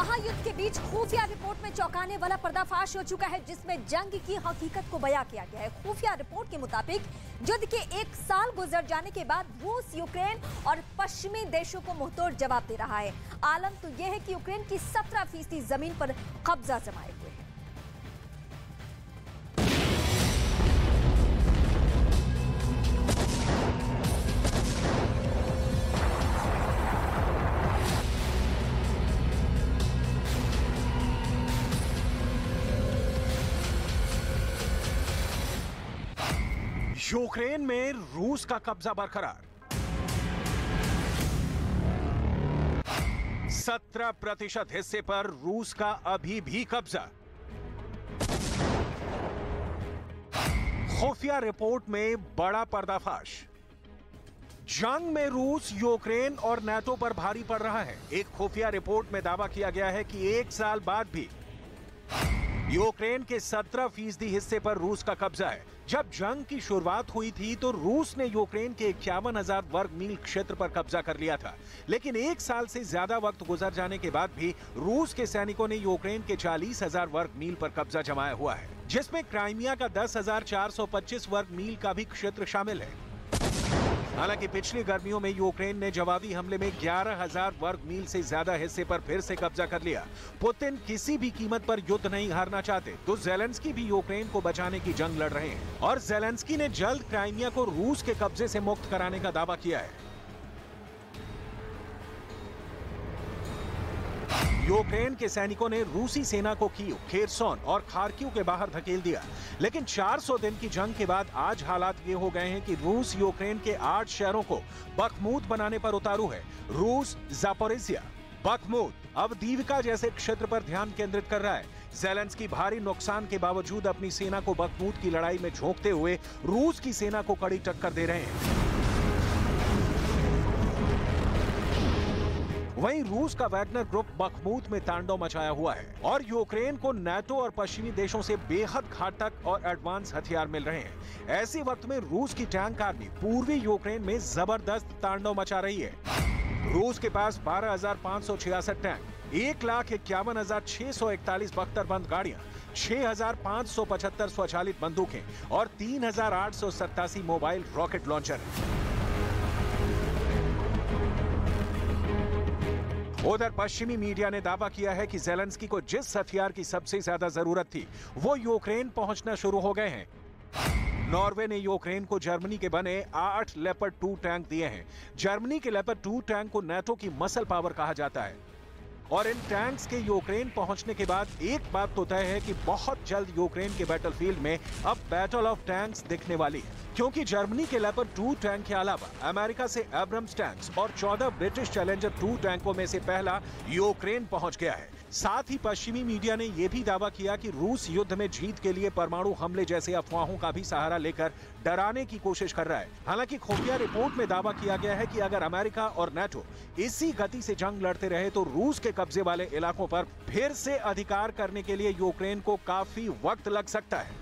महायुद्ध के बीच खुफिया रिपोर्ट में चौंकाने वाला पर्दाफाश हो चुका है, जिसमें जंग की हकीकत को बयां किया गया है। खुफिया रिपोर्ट के मुताबिक युद्ध के 1 साल गुजर जाने के बाद रूस यूक्रेन और पश्चिमी देशों को मुंहतोड़ जवाब दे रहा है। आलम तो यह है कि यूक्रेन की 17% जमीन पर कब्जा जमाए हुए है। यूक्रेन में रूस का कब्जा बरकरार। 17% हिस्से पर रूस का अभी भी कब्जा। खुफिया रिपोर्ट में बड़ा पर्दाफाश। जंग में रूस यूक्रेन और नाटो पर भारी पड़ रहा है। एक खुफिया रिपोर्ट में दावा किया गया है कि 1 साल बाद भी यूक्रेन के 17% हिस्से पर रूस का कब्जा है। जब जंग की शुरुआत हुई थी तो रूस ने यूक्रेन के 51,000 वर्ग मील क्षेत्र पर कब्जा कर लिया था, लेकिन 1 साल से ज्यादा वक्त गुजर जाने के बाद भी रूस के सैनिकों ने यूक्रेन के 40,000 वर्ग मील पर कब्जा जमाया हुआ है, जिसमें क्राइमिया का 10,425 वर्ग मील का भी क्षेत्र शामिल है। हालांकि पिछली गर्मियों में यूक्रेन ने जवाबी हमले में 11,000 वर्ग मील से ज्यादा हिस्से पर फिर से कब्जा कर लिया। पुतिन किसी भी कीमत पर युद्ध नहीं हारना चाहते, तो ज़ेलेंस्की भी यूक्रेन को बचाने की जंग लड़ रहे हैं और ज़ेलेंस्की ने जल्द क्राइमिया को रूस के कब्जे से मुक्त कराने का दावा किया है। यूक्रेन के सैनिकों ने रूसी सेना को कीव, खेरसोन और खार्किव के बाहर धकेल दिया, लेकिन 400 दिन की जंग के बाद आज हालात ये हो गए हैं कि रूस यूक्रेन के 8 शहरों को बखमूत बनाने पर उतारू है। रूस ज़ापोरिज़िया, बखमूत, अवदीविका जैसे क्षेत्र पर ध्यान केंद्रित कर रहा है। ज़ेलेंस्की भारी नुकसान के बावजूद अपनी सेना को बखमूत की लड़ाई में झोंकते हुए रूस की सेना को कड़ी टक्कर दे रहे हैं। वहीं रूस का वैगनर ग्रुप बखमूत में तांडव मचाया हुआ है और यूक्रेन को नाटो और पश्चिमी देशों से बेहद घातक और एडवांस हथियार मिल रहे हैं। ऐसे वक्त में रूस की टैंक आर्मी पूर्वी यूक्रेन में जबरदस्त तांडव मचा रही है। रूस के पास 12,566 टैंक, 1,51,641 बख्तरबंद गाड़ियां, 6,575 स्वचालित बंदूकें और 3,887 मोबाइल रॉकेट लॉन्चर हैं। उधर पश्चिमी मीडिया ने दावा किया है कि ज़ेलेंस्की को जिस हथियार की सबसे ज्यादा जरूरत थी वो यूक्रेन पहुंचना शुरू हो गए हैं। नॉर्वे ने यूक्रेन को जर्मनी के बने 8 लेपर्ड 2 टैंक दिए हैं। जर्मनी के लेपर्ड 2 टैंक को नाटो की मसल पावर कहा जाता है और इन टैंक्स के यूक्रेन पहुंचने के बाद एक बात तो तय है कि बहुत जल्द यूक्रेन के बैटलफील्ड में अब बैटल ऑफ टैंक्स दिखने वाली है, क्योंकि जर्मनी के लेपर्ड 2 टैंक के अलावा अमेरिका से एब्रम्स टैंक्स और 14 ब्रिटिश चैलेंजर 2 टैंकों में से पहला यूक्रेन पहुंच गया है। साथ ही पश्चिमी मीडिया ने यह भी दावा किया कि रूस युद्ध में जीत के लिए परमाणु हमले जैसे अफवाहों का भी सहारा लेकर डराने की कोशिश कर रहा है। हालांकि खुफिया रिपोर्ट में दावा किया गया है कि अगर अमेरिका और नाटो इसी गति से जंग लड़ते रहे तो रूस के कब्जे वाले इलाकों पर फिर से अधिकार करने के लिए यूक्रेन को काफी वक्त लग सकता है।